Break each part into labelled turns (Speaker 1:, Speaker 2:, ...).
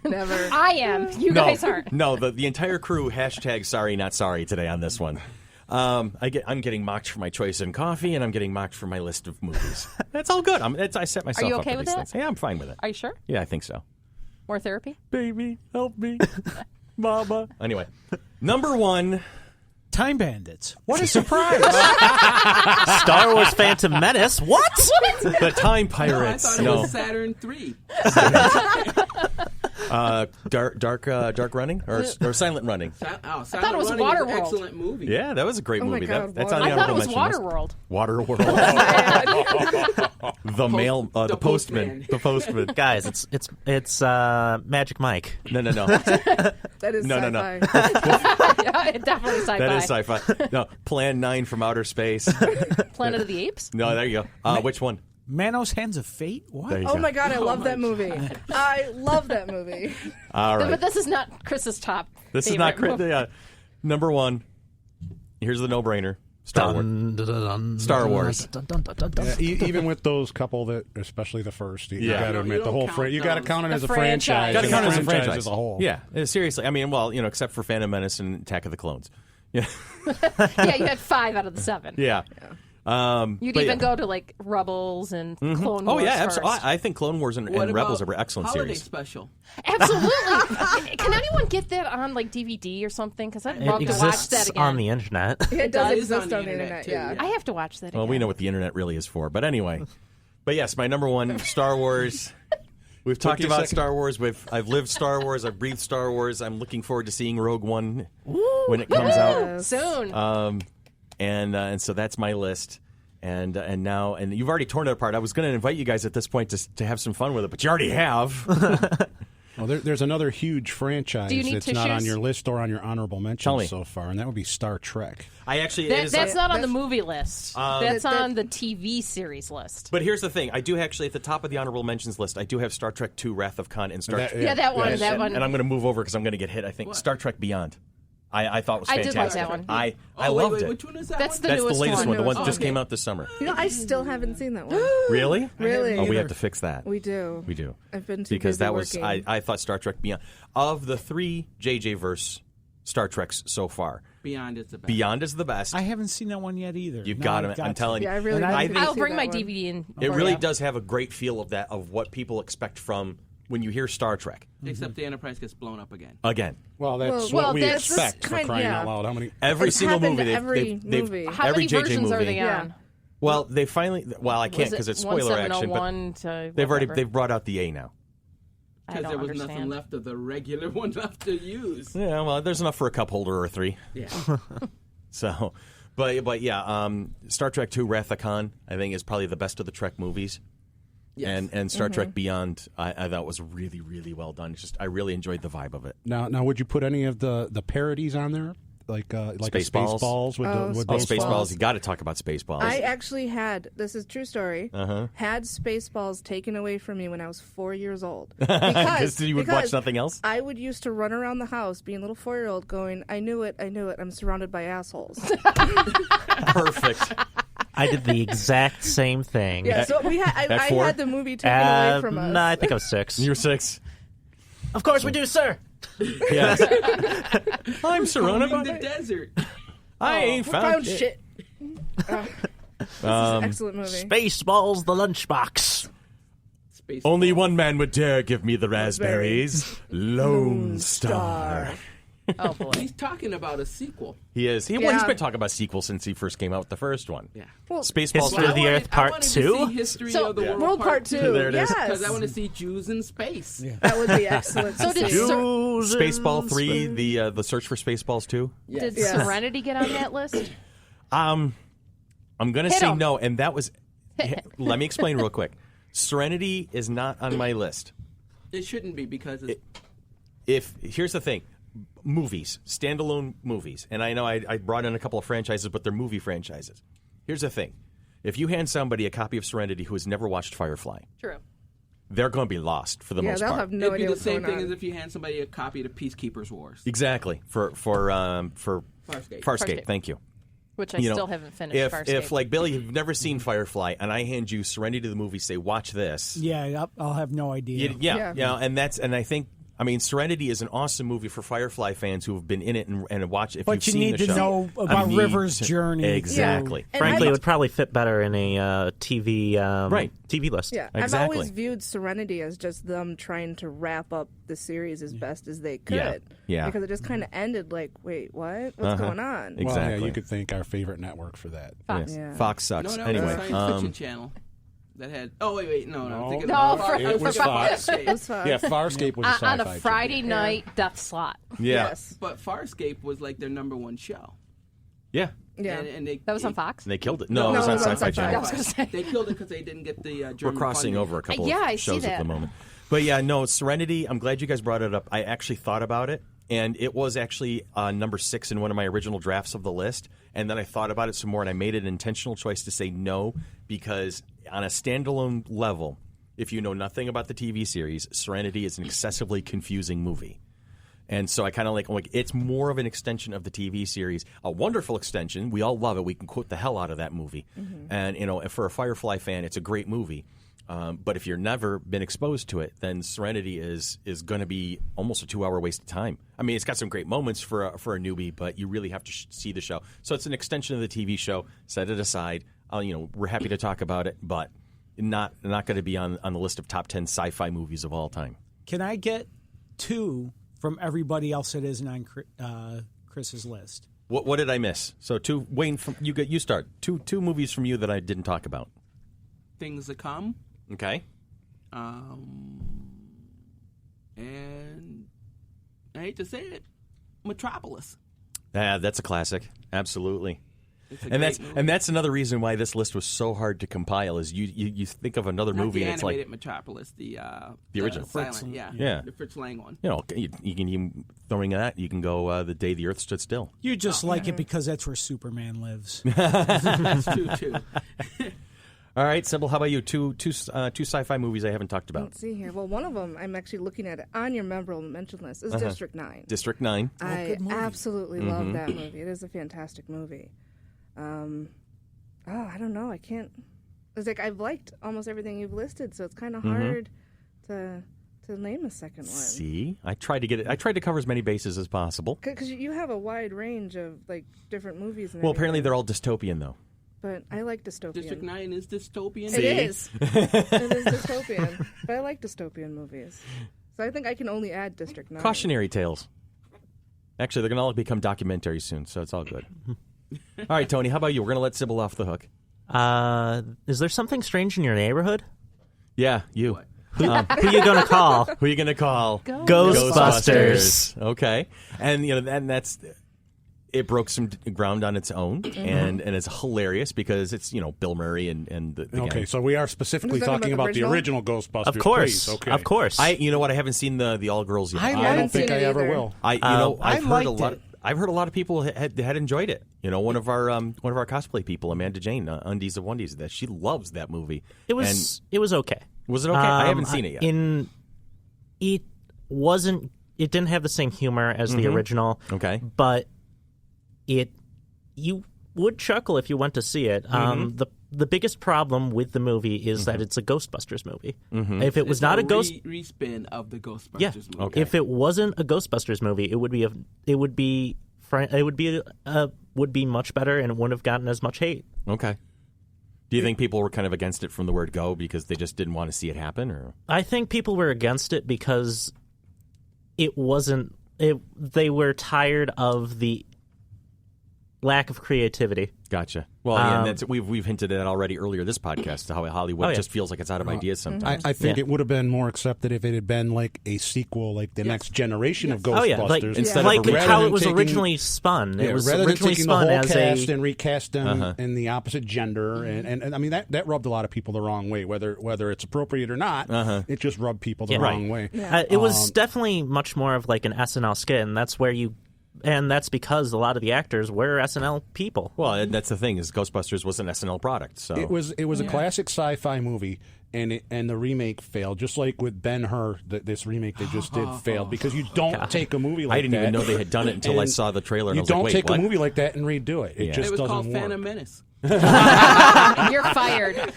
Speaker 1: Never.
Speaker 2: I am. You guys aren't.
Speaker 3: No, the entire crew, hashtag sorry, not sorry today on this one. I'm getting mocked for my choice in coffee, and I'm getting mocked for my list of movies. That's all good. I set myself
Speaker 2: Are you
Speaker 3: up
Speaker 2: okay
Speaker 3: for
Speaker 2: with
Speaker 3: these
Speaker 2: that?
Speaker 3: things. Yeah, I'm fine with it.
Speaker 2: Are you sure?
Speaker 3: Yeah, I think so.
Speaker 2: More therapy?
Speaker 3: Baby, help me. Mama. Anyway, number 1.
Speaker 4: Time Bandits. What a surprise.
Speaker 5: Star Wars Phantom Menace. What?
Speaker 3: The Time Pirates.
Speaker 6: No, I thought it was Saturn 3.
Speaker 3: Dark Running or Silent Running.
Speaker 6: I
Speaker 2: thought it was Waterworld.
Speaker 6: Excellent movie.
Speaker 3: Yeah, that was a great movie.
Speaker 1: God,
Speaker 3: That's on the
Speaker 2: I thought it
Speaker 3: honorable
Speaker 2: was
Speaker 3: mention list.
Speaker 2: Waterworld.
Speaker 3: The postman. The postman.
Speaker 5: Guys, it's Magic Mike.
Speaker 3: No.
Speaker 1: That is
Speaker 3: No.
Speaker 1: sci-fi.
Speaker 2: Yeah, it's definitely sci-fi.
Speaker 3: That is sci-fi. No, Plan 9 from Outer Space.
Speaker 2: Planet of the Apes?
Speaker 3: No, there you go. Which one?
Speaker 4: Manos Hands of Fate? What?
Speaker 3: There you
Speaker 1: Oh
Speaker 3: go.
Speaker 1: my God, I love that movie. I love that movie.
Speaker 3: All right.
Speaker 2: But this is not Chris's top.
Speaker 3: This is not
Speaker 2: favorite movie.
Speaker 3: number 1. Here's the no-brainer. Star Wars. Star Wars.
Speaker 7: Yeah, even with those couple that, especially the first, you got to admit the whole you got to count it as a franchise.
Speaker 3: Got to count it as a franchise
Speaker 7: as a whole.
Speaker 3: Yeah, seriously. I mean, well, except for Phantom Menace and Attack of the Clones. Yeah.
Speaker 2: Yeah, you had 5 out of the 7.
Speaker 3: Yeah.
Speaker 2: You'd even go to like Rebels and Clone Wars.
Speaker 3: Oh yeah,
Speaker 2: first.
Speaker 3: absolutely. I think Clone Wars and Rebels are excellent
Speaker 6: Holiday
Speaker 3: series.
Speaker 6: Special.
Speaker 2: Absolutely. Can anyone get that on like DVD or something? Because I'd love
Speaker 5: It
Speaker 2: to watch that
Speaker 5: exists
Speaker 2: again.
Speaker 5: on the internet.
Speaker 1: It does
Speaker 6: It is
Speaker 1: exist
Speaker 6: on the
Speaker 1: on the
Speaker 6: internet,
Speaker 1: internet,
Speaker 6: too,
Speaker 1: yeah.
Speaker 6: yeah.
Speaker 2: I have to watch that again.
Speaker 3: Well, we know what the internet really is for, but anyway. But yes, my number 1, Star Wars. We've talked
Speaker 7: you a
Speaker 3: about
Speaker 7: second.
Speaker 3: Star Wars. I've lived Star Wars. I've breathed Star Wars. I'm looking forward to seeing Rogue One when it comes out.
Speaker 2: Soon.
Speaker 3: And so that's my list. And now you've already torn it apart. I was going to invite you guys at this point to have some fun with it, but you already have.
Speaker 7: Well, there's another huge franchise
Speaker 2: Do you need
Speaker 7: that's not
Speaker 2: tissues?
Speaker 7: on your list or on your honorable
Speaker 3: Tell me.
Speaker 7: mentions so far, and that would be Star Trek.
Speaker 3: I actually
Speaker 2: That's not on the movie list. That's on the TV series list.
Speaker 3: But here's the thing: I do actually at the top of the honorable mentions list. I do have Star Trek II: Wrath of Khan and Star Trek.
Speaker 2: Yeah, that one. That one.
Speaker 3: And I'm going to move over because I'm going to get hit. I think Star Trek Beyond. I thought was
Speaker 2: I
Speaker 3: fantastic.
Speaker 2: did like that one.
Speaker 3: I loved it.
Speaker 6: Which one is that
Speaker 2: That's
Speaker 6: one?
Speaker 2: the
Speaker 3: That's the
Speaker 2: newest
Speaker 3: latest one. The one that just
Speaker 6: Okay.
Speaker 3: came out this summer.
Speaker 1: I still haven't seen that one.
Speaker 3: Really?
Speaker 1: Really?
Speaker 3: Oh, we have to fix that.
Speaker 1: We do.
Speaker 3: We do.
Speaker 1: I've been too
Speaker 3: because
Speaker 1: busy
Speaker 3: that was
Speaker 1: working.
Speaker 3: I thought Star Trek Beyond of the 3 JJ verse Star Treks so far.
Speaker 6: Beyond is the best.
Speaker 3: Beyond is the best.
Speaker 4: I haven't seen that one yet either.
Speaker 3: You've
Speaker 4: No,
Speaker 3: got
Speaker 4: I've
Speaker 3: it. I'm telling you.
Speaker 1: Yeah, I really
Speaker 4: And
Speaker 1: need
Speaker 4: I
Speaker 1: to
Speaker 4: think-
Speaker 2: I'll
Speaker 1: see
Speaker 2: bring
Speaker 1: that
Speaker 2: my
Speaker 1: one.
Speaker 2: DVD in.
Speaker 3: It
Speaker 2: for
Speaker 3: really
Speaker 2: you.
Speaker 3: does have a great feel of that of what people expect from when you hear Star Trek.
Speaker 6: Except the Enterprise gets blown up again.
Speaker 3: Again,
Speaker 7: Well, that's
Speaker 1: Well,
Speaker 7: what we
Speaker 1: that's
Speaker 7: expect for
Speaker 1: kind-
Speaker 7: crying
Speaker 1: yeah.
Speaker 7: out loud. How many?
Speaker 3: every
Speaker 1: It's
Speaker 3: single
Speaker 1: happened
Speaker 3: movie,
Speaker 1: to every
Speaker 3: they've
Speaker 1: movie.
Speaker 2: How
Speaker 3: every
Speaker 2: many
Speaker 3: JJ
Speaker 2: versions
Speaker 3: movie.
Speaker 2: are they
Speaker 1: Yeah.
Speaker 2: on?
Speaker 3: Well, they finally. Well, I can't
Speaker 2: Was it
Speaker 3: because it's spoiler action. But
Speaker 2: 1701 to
Speaker 3: they've
Speaker 2: whatever?
Speaker 3: they've brought out the A now.
Speaker 2: I
Speaker 6: Because
Speaker 2: don't
Speaker 6: there was
Speaker 2: understand.
Speaker 6: nothing left of the regular one left to use.
Speaker 3: Yeah, well, there's enough for a cup holder or 3.
Speaker 6: Yeah.
Speaker 3: So, but yeah, Star Trek II: Wrath of Khan, I think, is probably the best of the Trek movies.
Speaker 6: Yes.
Speaker 3: And Star Trek Beyond, I thought was really, really well done. It's just I really enjoyed the vibe of it.
Speaker 7: Now, would you put any of the parodies on there, like
Speaker 3: Spaceballs?
Speaker 7: Spaceballs? With
Speaker 1: Oh,
Speaker 7: with
Speaker 3: Oh,
Speaker 7: those
Speaker 3: Spaceballs! You got to talk about Spaceballs.
Speaker 1: I actually had, this is true story,
Speaker 3: Uh-huh.
Speaker 1: had Spaceballs taken away from me when I was 4 years old.
Speaker 3: Because you would watch nothing else.
Speaker 1: I would used to run around the house being a little 4-year-old going, I knew it, I'm surrounded by assholes.
Speaker 3: Perfect.
Speaker 5: I did the exact same thing.
Speaker 1: Yeah, so I
Speaker 3: At 4?
Speaker 1: had the movie taken away from us.
Speaker 5: No, I think I was 6.
Speaker 3: You're 6.
Speaker 5: Of course we do, sir.
Speaker 3: Yes. I'm surrounded
Speaker 6: Combing
Speaker 3: by.
Speaker 6: the desert.
Speaker 3: I ain't
Speaker 1: We
Speaker 3: found,
Speaker 1: found shit. This is an excellent movie.
Speaker 5: Spaceballs, the lunchbox.
Speaker 6: Space
Speaker 3: Only one man would dare give me the raspberries. Lone Star.
Speaker 2: Oh boy.
Speaker 6: He's talking about a sequel.
Speaker 3: He is. Well, he's been talking about sequels since he first came out with the first one.
Speaker 6: Yeah.
Speaker 1: Well,
Speaker 3: Spaceballs.
Speaker 5: History of the Earth Part
Speaker 6: I wanted
Speaker 5: 2?
Speaker 6: To see history
Speaker 2: So-
Speaker 6: of the world,
Speaker 1: World Part 2.
Speaker 3: There it is.
Speaker 6: Because
Speaker 1: Yes.
Speaker 6: I want to see Jews in space.
Speaker 1: That would be excellent.
Speaker 2: So
Speaker 1: to
Speaker 2: did
Speaker 1: see.
Speaker 3: Spaceball 3, the search for Spaceballs 2.
Speaker 6: Yes.
Speaker 2: Did
Speaker 1: Yes.
Speaker 2: Serenity get on that list?
Speaker 3: I'm going to
Speaker 2: Hit
Speaker 3: say
Speaker 2: 'em.
Speaker 3: no, and that was. Let me explain real quick. Serenity is not on my list.
Speaker 6: It shouldn't be because it's
Speaker 3: Here's the thing. Movies, standalone movies, and I know I brought in a couple of franchises, but they're movie franchises. Here's the thing: if you hand somebody a copy of Serenity who has never watched Firefly,
Speaker 2: True.
Speaker 3: they're going to be lost for the
Speaker 1: Yeah,
Speaker 3: most
Speaker 1: they'll
Speaker 3: part.
Speaker 1: have no
Speaker 6: it'd be
Speaker 1: idea
Speaker 6: the
Speaker 1: what's
Speaker 6: same
Speaker 1: going
Speaker 6: thing
Speaker 1: on.
Speaker 6: as if you hand somebody a copy of Peacekeepers Wars.
Speaker 3: Exactly for
Speaker 6: Farscape.
Speaker 3: Farscape. Thank you.
Speaker 2: Which I
Speaker 3: You know,
Speaker 2: still haven't finished.
Speaker 3: If
Speaker 2: Farscape.
Speaker 3: like Billy, you've never seen Firefly, and I hand you Serenity to the movie, say watch this.
Speaker 4: Yeah, I'll have no idea.
Speaker 3: Yeah, and I think I mean, Serenity is an awesome movie for Firefly fans who have been in it and watch. If
Speaker 4: But
Speaker 3: you've
Speaker 4: you
Speaker 3: seen
Speaker 4: need
Speaker 3: the
Speaker 4: to
Speaker 3: show.
Speaker 4: know about River's journey.
Speaker 3: Exactly.
Speaker 1: And
Speaker 5: Frankly,
Speaker 1: I-
Speaker 5: it would probably fit better in a TV
Speaker 3: Right.
Speaker 5: TV list.
Speaker 1: Yeah,
Speaker 3: Exactly.
Speaker 1: I've always viewed Serenity as just them trying to wrap up the series as best as they could.
Speaker 3: Yeah, yeah.
Speaker 1: Because it just kind of ended like, wait, what? What's going on?
Speaker 3: Exactly.
Speaker 7: Well, yeah, you could thank our favorite network for that.
Speaker 2: Fox.
Speaker 1: Yeah.
Speaker 3: Fox sucks.
Speaker 6: No, that
Speaker 3: Anyway,
Speaker 6: was a science fiction channel that had. Oh wait, no. I'm thinking
Speaker 2: No,
Speaker 6: of
Speaker 2: for-
Speaker 7: it was Fox.
Speaker 1: It was fun.
Speaker 7: Yeah, Farscape was a sci-fi.
Speaker 2: On a Friday
Speaker 7: channel.
Speaker 2: night death slot.
Speaker 3: yeah,
Speaker 1: Yes.
Speaker 6: But Farscape was like their #1 show.
Speaker 3: yeah.
Speaker 1: Yeah.
Speaker 6: And they,
Speaker 2: That was on Fox.
Speaker 3: And they killed it. No, it was on Sci-Fi Channel.
Speaker 2: I was gonna say.
Speaker 6: They killed it because they didn't get the German
Speaker 3: We're crossing
Speaker 6: funding.
Speaker 3: over a couple
Speaker 2: Yeah, I
Speaker 3: of
Speaker 2: see
Speaker 3: shows at
Speaker 2: that.
Speaker 3: the moment. But yeah, no, Serenity, I'm glad you guys brought it up. I actually thought about it, and it was actually number 6 in one of my original drafts of the list. And then I thought about it some more, and I made an intentional choice to say no, because on a standalone level, if you know nothing about the TV series, Serenity is an excessively confusing movie. And so I kind of like it's more of an extension of the TV series, a wonderful extension. We all love it. We can quote the hell out of that movie. And, for a Firefly fan, it's a great movie. But if you've never been exposed to it, then Serenity is going to be almost a 2-hour waste of time. I mean, it's got some great moments for a newbie, but you really have to see the show. So it's an extension of the TV show. Set it aside. We're happy to talk about it, but not going to be on the list of top 10 sci-fi movies of all time.
Speaker 4: Can I get 2 from everybody else that isn't on Chris's list?
Speaker 3: What did I miss? So Wayne, you start. Two movies from you that I didn't talk about.
Speaker 6: Things to Come.
Speaker 3: Okay.
Speaker 6: And I hate to say it, Metropolis.
Speaker 3: That's a classic. Absolutely.
Speaker 6: It's a
Speaker 3: And
Speaker 6: great movie.
Speaker 3: that's another reason why this list was so hard to compile. Is you think of another
Speaker 6: Not
Speaker 3: movie
Speaker 6: the
Speaker 3: and it's
Speaker 6: animated
Speaker 3: like
Speaker 6: Metropolis, the
Speaker 3: original.
Speaker 6: silent, yeah,
Speaker 3: Yeah.
Speaker 6: the Fritz Lang one.
Speaker 3: you can even throwing that you can go The Day the Earth Stood Still.
Speaker 4: You just like it because that's where Superman lives.
Speaker 6: That's true too.
Speaker 3: All right, Sybil, how about you? Two sci-fi movies I haven't talked about.
Speaker 1: Let's see here. Well, one of them I'm actually looking at it on your memorable mention list is District 9.
Speaker 3: District 9.
Speaker 1: I
Speaker 4: good movie.
Speaker 1: absolutely love that movie. It is a fantastic movie. I don't know. I can't. It's like I've liked almost everything you've listed, so it's kind of hard to name a second one.
Speaker 3: See, I tried to cover as many bases as possible.
Speaker 1: Because you have a wide range of like different movies. And
Speaker 3: Well, apparently
Speaker 1: everything.
Speaker 3: they're all dystopian, though.
Speaker 1: But I like dystopian.
Speaker 6: District 9 is dystopian.
Speaker 1: It is. It is dystopian. But I like dystopian movies. So I think I can only add District 9.
Speaker 3: Cautionary tales. Actually, they're going to all become documentaries soon, so it's all good. All right, Tony, how about you? We're going to let Sybil off the hook.
Speaker 5: Is there something strange in your neighborhood?
Speaker 3: Yeah, you.
Speaker 6: What?
Speaker 5: Who you gonna call?
Speaker 3: Who are you going to call?
Speaker 5: Ghostbusters.
Speaker 3: Okay. And, and that's... It broke some ground on its own, and it's hilarious because it's, Bill Murray and the
Speaker 7: Okay,
Speaker 3: gang.
Speaker 7: so we are specifically
Speaker 1: You're talking
Speaker 7: talking
Speaker 1: about
Speaker 7: about
Speaker 1: the
Speaker 7: the original Ghostbusters.
Speaker 5: Of course,
Speaker 7: Please. Okay.
Speaker 5: of course.
Speaker 3: You know what? I haven't seen the All Girls yet.
Speaker 7: I don't
Speaker 1: haven't
Speaker 7: think
Speaker 1: seen
Speaker 7: I
Speaker 1: it
Speaker 7: ever
Speaker 1: either.
Speaker 7: will.
Speaker 3: I've
Speaker 4: I
Speaker 3: heard a
Speaker 4: liked
Speaker 3: lot.
Speaker 4: it.
Speaker 3: I've heard a lot of people had enjoyed it. One of our cosplay people, Amanda Jane, Undies of Wondies, that she loves that movie.
Speaker 5: It was okay.
Speaker 3: Was it okay? I haven't seen it yet.
Speaker 5: It didn't have the same humor as the original.
Speaker 3: Okay.
Speaker 5: But you would chuckle if you went to see it. The biggest problem with the movie is that it's a Ghostbusters movie. If it was
Speaker 6: It's
Speaker 5: not a ghost,
Speaker 6: respin of the Ghostbusters
Speaker 5: yeah.
Speaker 6: movie.
Speaker 3: Okay.
Speaker 5: If it wasn't a Ghostbusters movie, it would be much better, and it wouldn't have gotten as much hate.
Speaker 3: Okay. Do you think people were kind of against it from the word go because they just didn't want to see it happen, or?
Speaker 5: I think people were against it because it wasn't. They were tired of the lack of creativity.
Speaker 3: Gotcha. Well, yeah, and that's, we've hinted at already earlier this podcast how Hollywood just feels like it's out of ideas sometimes.
Speaker 7: I think
Speaker 5: Yeah.
Speaker 7: it would have been more accepted if it had been like a sequel, like the next generation of Ghostbusters.
Speaker 5: Oh yeah, like
Speaker 3: Instead of
Speaker 5: like
Speaker 3: a
Speaker 5: how
Speaker 7: rather
Speaker 5: it was
Speaker 7: than taking-
Speaker 5: originally spun.
Speaker 7: Yeah,
Speaker 5: It was
Speaker 7: rather than
Speaker 5: originally
Speaker 7: taking the
Speaker 5: spun
Speaker 7: whole
Speaker 5: as
Speaker 7: cast
Speaker 5: a
Speaker 7: and recast them in the opposite gender, and I mean that rubbed a lot of people the wrong way. Whether it's appropriate or not, it just rubbed people the wrong way.
Speaker 5: It was definitely much more of like an SNL skit, and that's where and that's because a lot of the actors were SNL people.
Speaker 3: Well, and that's the thing is Ghostbusters was an SNL product, so
Speaker 7: It was a classic sci-fi movie, and the remake failed. Just like with Ben-Hur, this remake they just did failed because you don't take a movie like that.
Speaker 3: I didn't even know they had done it until I
Speaker 7: and
Speaker 3: saw the trailer. And
Speaker 7: You
Speaker 3: I was like,
Speaker 7: don't
Speaker 3: wait,
Speaker 7: take
Speaker 3: what?
Speaker 7: a movie like that and redo it. It
Speaker 3: Yeah.
Speaker 7: just
Speaker 6: It was
Speaker 7: doesn't
Speaker 6: called
Speaker 7: work.
Speaker 6: Phantom Menace.
Speaker 2: You're fired.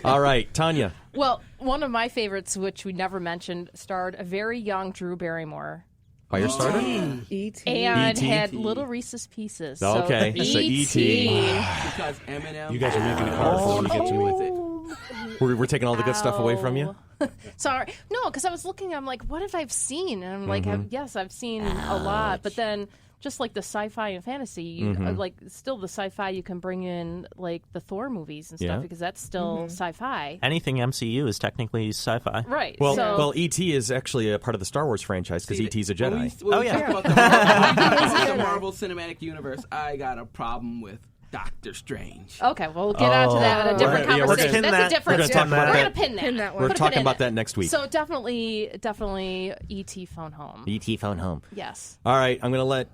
Speaker 3: All right, Tanya.
Speaker 2: Well, one of my favorites, which we never mentioned, starred a very young Drew Barrymore.
Speaker 3: Firestarter?
Speaker 1: E.T.
Speaker 2: And
Speaker 3: E.T.?
Speaker 2: had little Reese's Pieces.
Speaker 3: Okay, so E.T.
Speaker 6: Because Eminem.
Speaker 7: You guys are making it hard for me to get to me.
Speaker 6: with it.
Speaker 3: We're taking all the good stuff away from you?
Speaker 2: Sorry. No, because I was looking, I'm like, what have I seen? And I'm like, yes, I've seen a lot. But then just like the sci-fi and fantasy, like still the sci-fi, you can bring in like the Thor movies and stuff
Speaker 3: Yeah.
Speaker 2: because that's still sci-fi.
Speaker 5: Anything MCU is technically sci-fi.
Speaker 2: Right.
Speaker 3: Well, E.T. is actually a part of the Star Wars franchise because E.T.'s a Jedi.
Speaker 6: When we
Speaker 5: yeah.
Speaker 6: talk about the Marvel Cinematic Universe, I got a problem with Doctor Strange.
Speaker 2: Okay, well, we'll get on to that in a different
Speaker 3: We're gonna-
Speaker 2: conversation.
Speaker 5: pin
Speaker 2: That's
Speaker 5: that.
Speaker 2: a different.
Speaker 3: We're gonna talk about
Speaker 2: We're
Speaker 3: that.
Speaker 2: gonna pin that.
Speaker 1: Pin that one.
Speaker 3: We're
Speaker 2: Put a
Speaker 3: talking
Speaker 2: pin in
Speaker 3: about
Speaker 2: it.
Speaker 3: that next week.
Speaker 2: So definitely E.T. Phone Home.
Speaker 3: E.T. phone home.
Speaker 2: Yes.
Speaker 3: All right, I'm going to let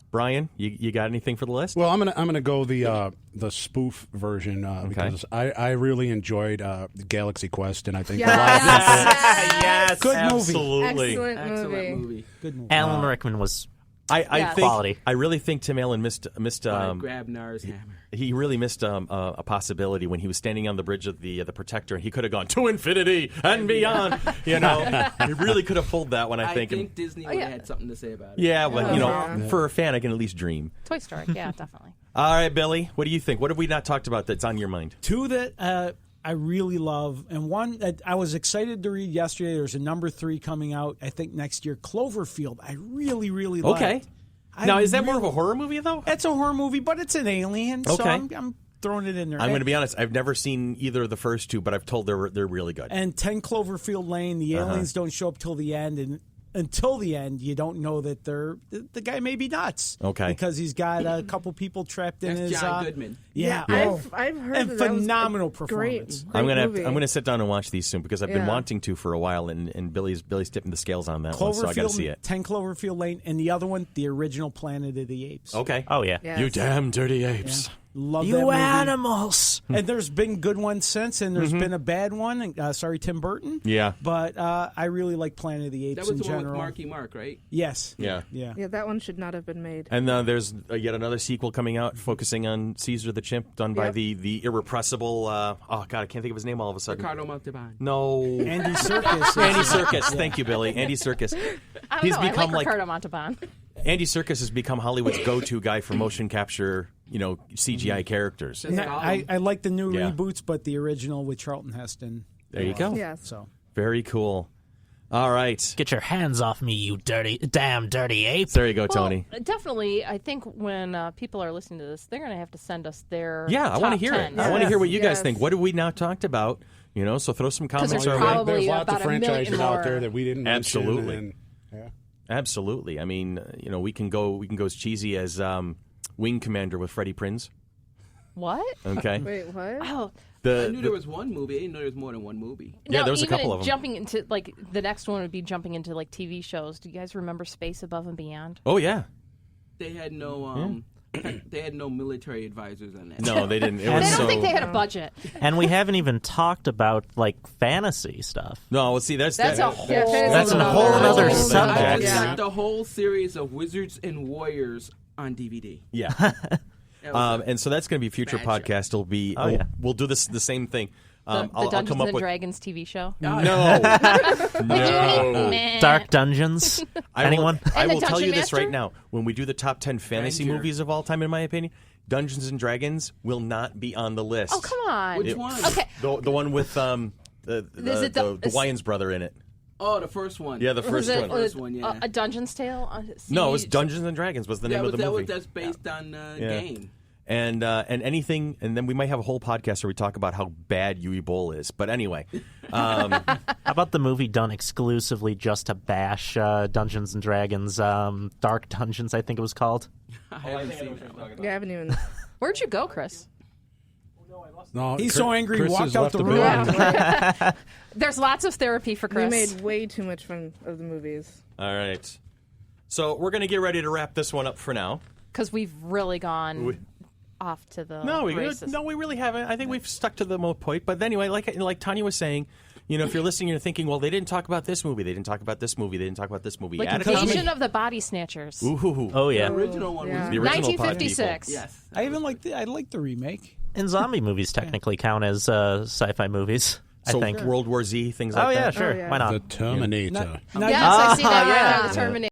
Speaker 3: Brian. You got anything for the list?
Speaker 7: Well, I'm gonna go the spoof version because I really enjoyed Galaxy Quest, and I think a lot of people.
Speaker 5: Yes,
Speaker 4: Good movie.
Speaker 3: absolutely.
Speaker 6: Excellent movie.
Speaker 4: Good movie.
Speaker 5: Alan Rickman was
Speaker 3: I
Speaker 2: Yes.
Speaker 3: think
Speaker 5: Quality.
Speaker 3: I really think Tim Allen missed
Speaker 6: Grab Nars hammer.
Speaker 3: he really missed a possibility when he was standing on the bridge of the Protector. He could have gone to infinity and beyond. You know, he really could have pulled that one. I think. And-
Speaker 6: Disney would have had something to say about it.
Speaker 3: yeah, but you know,
Speaker 1: Yeah.
Speaker 3: for a fan, I can at least dream.
Speaker 2: Toy Story. Yeah, definitely.
Speaker 3: All right, Billy, what do you think? What have we not talked about that's on your mind?
Speaker 4: Two that I really love, and one that I was excited to read yesterday. There's a number 3 coming out, I think, next year. Cloverfield. I really, really liked.
Speaker 3: Okay. Now, is that more of a horror movie though?
Speaker 4: It's a horror movie, but it's an alien, so
Speaker 3: Okay.
Speaker 4: I'm throwing it in there.
Speaker 3: I'm going to be honest. I've never seen either of the first two, but I've told they're really good.
Speaker 4: And 10 Cloverfield Lane, the aliens don't show up till the end, and until the end, you don't know that the guy may be nuts.
Speaker 3: Okay.
Speaker 4: Because he's got a couple people trapped in
Speaker 6: That's
Speaker 4: his.
Speaker 6: John Goodman.
Speaker 4: Yeah,
Speaker 1: I've heard
Speaker 4: and
Speaker 1: that that was a
Speaker 4: phenomenal
Speaker 1: great
Speaker 4: performance.
Speaker 3: I'm
Speaker 1: movie.
Speaker 3: gonna sit down and watch these soon because I've been
Speaker 1: Yeah.
Speaker 3: wanting to for a while, and Billy's tipping the scales on that one, so I got to see
Speaker 4: Cloverfield,
Speaker 3: it.
Speaker 4: 10 Cloverfield Lane, and the other one, the original Planet of the Apes.
Speaker 3: Okay.
Speaker 5: Oh yeah.
Speaker 1: Yes.
Speaker 3: You damn dirty apes.
Speaker 4: Love that
Speaker 5: You
Speaker 4: movie.
Speaker 5: animals.
Speaker 4: And there's been good ones since, and there's been a bad one. Sorry, Tim Burton.
Speaker 3: Yeah.
Speaker 4: But I really like Planet of the Apes
Speaker 6: That was
Speaker 4: in
Speaker 6: the one
Speaker 4: general.
Speaker 6: with Marky Mark, right?
Speaker 4: Yes.
Speaker 3: Yeah.
Speaker 4: Yeah.
Speaker 1: Yeah, that one should not have been made.
Speaker 3: And there's yet another sequel coming out focusing on Caesar the Chimp, done by
Speaker 1: Yep.
Speaker 3: the irrepressible. Oh God, I can't think of his name all of a sudden.
Speaker 6: Ricardo Montalban.
Speaker 3: No.
Speaker 4: Andy Serkis.
Speaker 3: Andy Serkis. Thank you, Billy. Andy Serkis.
Speaker 2: I don't
Speaker 3: He's
Speaker 2: know. I
Speaker 3: become
Speaker 2: like
Speaker 3: like
Speaker 2: Ricardo Montalban.
Speaker 3: Andy Serkis has become Hollywood's go-to guy for motion capture. You know, CGI characters.
Speaker 6: That's
Speaker 4: Yeah, I like the new
Speaker 3: Yeah.
Speaker 4: reboots, but the original with Charlton Heston.
Speaker 3: There you go.
Speaker 1: Yes.
Speaker 4: So
Speaker 3: Very cool. All right.
Speaker 5: Get your hands off me, you damn dirty ape.
Speaker 3: There you go, Tony.
Speaker 2: Well, definitely, I think when people are listening to this, they're going to have to send us their
Speaker 3: Yeah, I want to hear it.
Speaker 2: top
Speaker 3: I want to hear what you guys
Speaker 1: Yes.
Speaker 3: think. What have we now talked about? You know, so throw some comments
Speaker 2: there's
Speaker 3: our way.
Speaker 2: probably
Speaker 7: There's lots
Speaker 2: about
Speaker 7: of
Speaker 2: a million
Speaker 7: franchises out there
Speaker 2: more.
Speaker 7: that we didn't mention.
Speaker 3: Absolutely.
Speaker 7: And, yeah.
Speaker 3: Absolutely. I mean, you know, we can go as cheesy as Wing Commander with Freddie Prinze.
Speaker 2: What?
Speaker 3: Okay.
Speaker 1: Wait, what?
Speaker 2: Oh,
Speaker 6: I knew there was one movie. I didn't know there was more than one movie.
Speaker 3: Yeah,
Speaker 2: no,
Speaker 3: there was a
Speaker 2: even
Speaker 3: couple of 'em.
Speaker 2: Jumping into like the next one would be jumping into like TV shows. Do you guys remember Space Above and Beyond?
Speaker 3: Oh yeah.
Speaker 6: They had no they had no military advisors on that.
Speaker 3: No, they didn't. It
Speaker 2: I
Speaker 3: was
Speaker 2: don't
Speaker 3: so.
Speaker 2: think they had a budget.
Speaker 5: And we haven't even talked about like fantasy stuff.
Speaker 3: No, well, see, that's
Speaker 2: That's a
Speaker 3: that-
Speaker 2: whole.
Speaker 5: That's a whole
Speaker 3: other
Speaker 5: other
Speaker 6: I
Speaker 5: subject.
Speaker 6: just
Speaker 1: Yeah.
Speaker 6: got the whole series of Wizards and Warriors on DVD.
Speaker 3: Yeah.
Speaker 6: That was
Speaker 3: And so that's going to be a future
Speaker 6: Bad show.
Speaker 3: podcast. It'll be.
Speaker 5: Oh, yeah.
Speaker 3: We'll do this the same thing.
Speaker 2: The
Speaker 3: I'll
Speaker 2: Dungeons
Speaker 3: come up
Speaker 2: and
Speaker 3: with
Speaker 2: Dragons TV show.
Speaker 3: no.
Speaker 2: Meh.
Speaker 5: Dark Dungeons. Anyone?
Speaker 3: I
Speaker 2: And the
Speaker 3: will tell you
Speaker 2: Dungeon
Speaker 3: this right
Speaker 2: Master?
Speaker 3: now. When we do the top 10 fantasy
Speaker 6: Ranger.
Speaker 3: movies of all time, in my opinion, Dungeons and Dragons will not be on the list.
Speaker 2: Oh come on!
Speaker 6: Which one?
Speaker 2: Okay,
Speaker 3: The one with the
Speaker 2: it the-
Speaker 3: Wayans brother in it.
Speaker 6: Oh, the first one.
Speaker 3: Yeah, the
Speaker 2: was
Speaker 3: first
Speaker 2: it
Speaker 3: one.
Speaker 6: First one, yeah.
Speaker 2: a Dungeon's Tale?
Speaker 3: No, it was Dungeons and Dragons was the name of the movie.
Speaker 6: That's based on
Speaker 3: Yeah.
Speaker 6: game.
Speaker 3: And anything, and then we might have a whole podcast where we talk about how bad Yui Bowl is. But anyway,
Speaker 5: How about the movie done exclusively just to bash Dungeons and Dragons? Dark Dungeons, I think it was called.
Speaker 6: I haven't seen that one.
Speaker 1: Yeah, I haven't even.
Speaker 2: Where'd you go, Chris?
Speaker 7: No,
Speaker 4: He's so angry he
Speaker 7: Chris
Speaker 4: walked
Speaker 7: has
Speaker 4: out
Speaker 7: left
Speaker 4: the
Speaker 7: building.
Speaker 4: room.
Speaker 1: Yeah,
Speaker 2: There's lots of therapy for
Speaker 1: we
Speaker 2: Chris.
Speaker 1: made way too much fun of the movies.
Speaker 3: all right. So we're going to get ready to wrap this one up for now.
Speaker 2: Because we've really gone off to the races.
Speaker 3: No, we really haven't. I think we've stuck to the point. But anyway, like Tanya was saying, you know, if you're listening, you're thinking, well, they didn't talk about this movie. They didn't talk about this movie. They didn't talk about this movie.
Speaker 2: Like
Speaker 3: Add it to me.
Speaker 2: Invasion of the Body Snatchers.
Speaker 3: Ooh.
Speaker 5: Oh yeah.
Speaker 6: The original one
Speaker 1: Yeah.
Speaker 6: was
Speaker 3: The original
Speaker 2: 1956.
Speaker 3: Pod
Speaker 6: Yes.
Speaker 4: I even like the remake.
Speaker 5: And zombie movies technically count as sci-fi movies.
Speaker 3: So
Speaker 5: I think
Speaker 3: World War Z, things like
Speaker 5: Oh
Speaker 3: that.
Speaker 5: yeah, sure.
Speaker 1: Oh, yeah.
Speaker 5: Why not?
Speaker 7: The Terminator.
Speaker 4: Now,
Speaker 2: Yes, I see that right
Speaker 5: yeah.
Speaker 2: now. The Terminator.